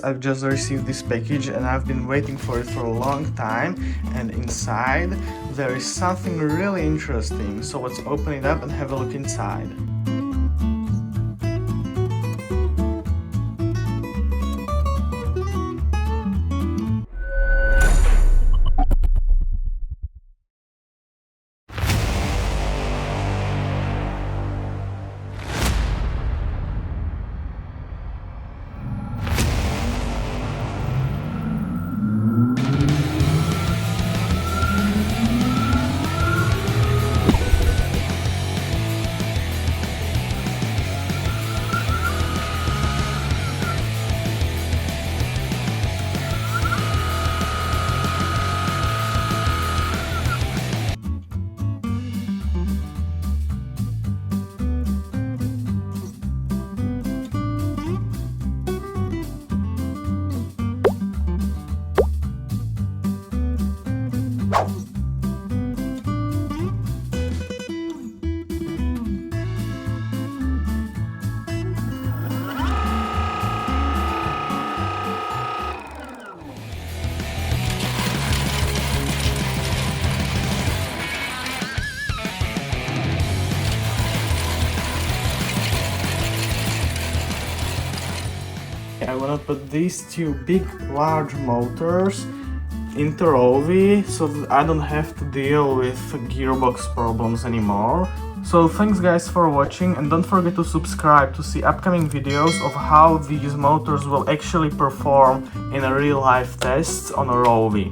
I've just received this package and I've been waiting for it for a long time, and inside there is something really interesting, so let's open it up and have a look inside. I wanna put these two big large motors into Rovi so that I don't have to deal with gearbox problems anymore. So thanks guys for watching, and don't forget to subscribe to see upcoming videos of how these motors will actually perform in a real life tests on a Rovi.